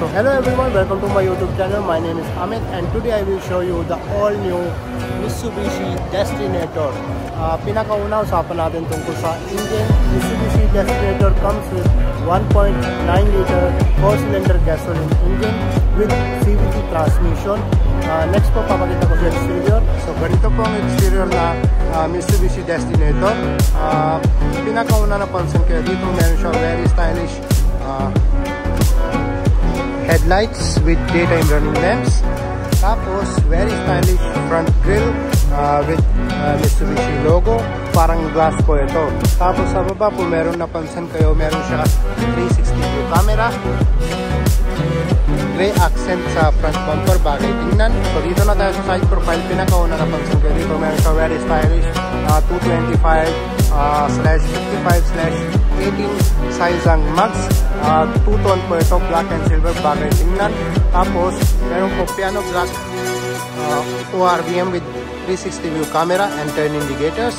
So hello everyone, welcome to my YouTube channel. My name is Amit and today I will show you the all new Mitsubishi Destinator. Pinakauna usapan natin tungkol sa engine. Mitsubishi Destinator comes with 1.9 liter 4-cylinder gasoline engine with CVT transmission. Next po, papakita ko sa exterior. So ganito po ang exterior na Mitsubishi Destinator. Pinakauna napansin kayo dito, meron siya very stylish headlights with daytime running lamps. Tapos very stylish front grille with Mitsubishi logo. Parang glass po ito. Tapos sa baba po meron napansin kayo, meron siya 360 view camera. Gray accent sa front bumper, bagay tingnan. So dito na tayo sa side profile. Pinakauna napansin kayo dito, meron siya very stylish 225/55/18 size ang max. Two-tone po ito, black and silver, bagay tingnan. Tapos meron po piano black 2 RPM with 360 view camera and turn indicators.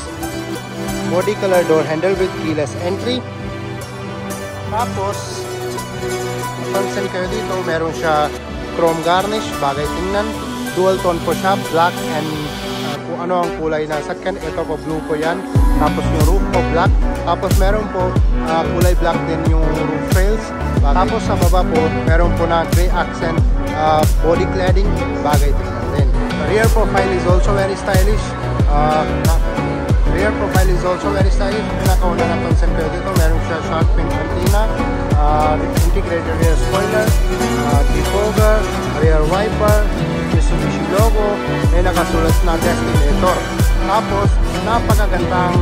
Body color door handle with keyless entry. Tapos pansin kayo dito, meron siya chrome garnish, bagay tingnan. Dual tone po siya, black and kung ano ang kulay na sakyan, ito po blue po yan. Tapos yung roof po black. Tapos meron po kulay black din yung roof rails. Tapos sa baba po, meron po na gray accent body cladding, bagay tingnan din. The rear profile is also very stylish. Pinakauna napansin kayo dito, meron siya shark fin antenna, integrated rear spoiler, defogger, rear wiper, Mitsubishi logo, may nakasulat na Destinator. Tapos napakagandang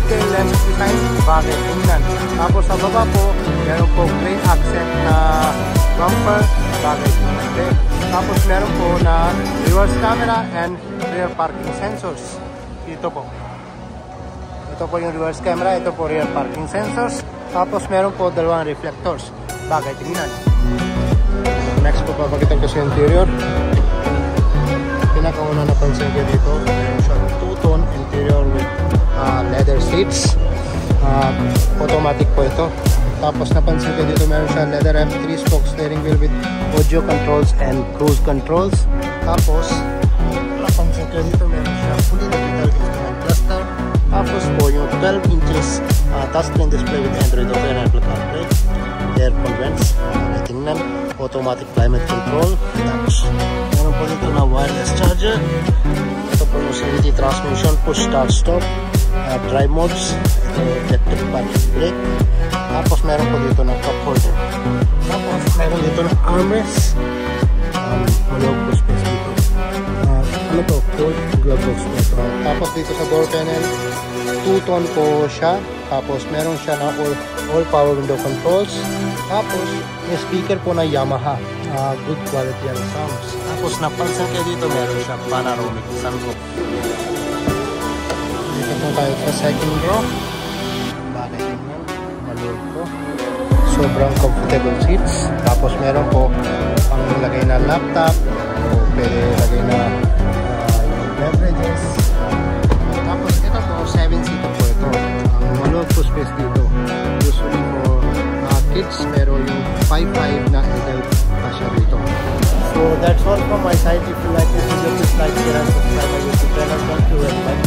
tail lamp design, bagay tingnan. Tapos sa baba po, meron po gray accent na bumper, bagay tingnan din. Tapos meron po na reverse camera and rear parking sensors. Ito po yung reverse camera, ito po rear parking sensors. Tapos meron po dalawang reflectors, bagay tingnan. Next po, papakita ko sa interior. Pinakauna napansin ko dito, meron siya two-tone interior with leather seats. Automatic po ito. Tapos napansin ko dito, meron siya leather wrap 3-spoke steering wheel with audio controls and cruise controls. Tapos napansin ko dito, meron siya fully digital instrument cluster. Tapos po yung 12 inches touchscreen display with Android Auto and Apple CarPlay. Aircon vents, tingnan. Automatic climate control. Tapos meron po dito na wireless charger. Ito po yung CVT transmission, push start stop, drive modes, electric parking brake. Tapos meron po dito na cup holder. Tapos meron dito na armrest. Glove box space dito. Ano to? Full glove box space. Tapos dito sa door panel, two-tone po siya. Tapos meron siya na all power window controls. Tapos may speaker po na Yamaha. Good quality ang sounds. Tapos napansin kayo dito, meron siya panoramic sunroof. Dito po tayo sa second row. Bakit yun? Maluwag po. Sobrang comfortable seats. Tapos meron po pang lagay na laptop. O pwede lagay na beverages. Tapos ito po, 7-seater po ito. Maluwag po space dito. Usually for kids, pero yung 5'5" na adult pa siya dito. So that's all from my side. If you like this video, please like, share and subscribe my YouTube channel. Thank you very much.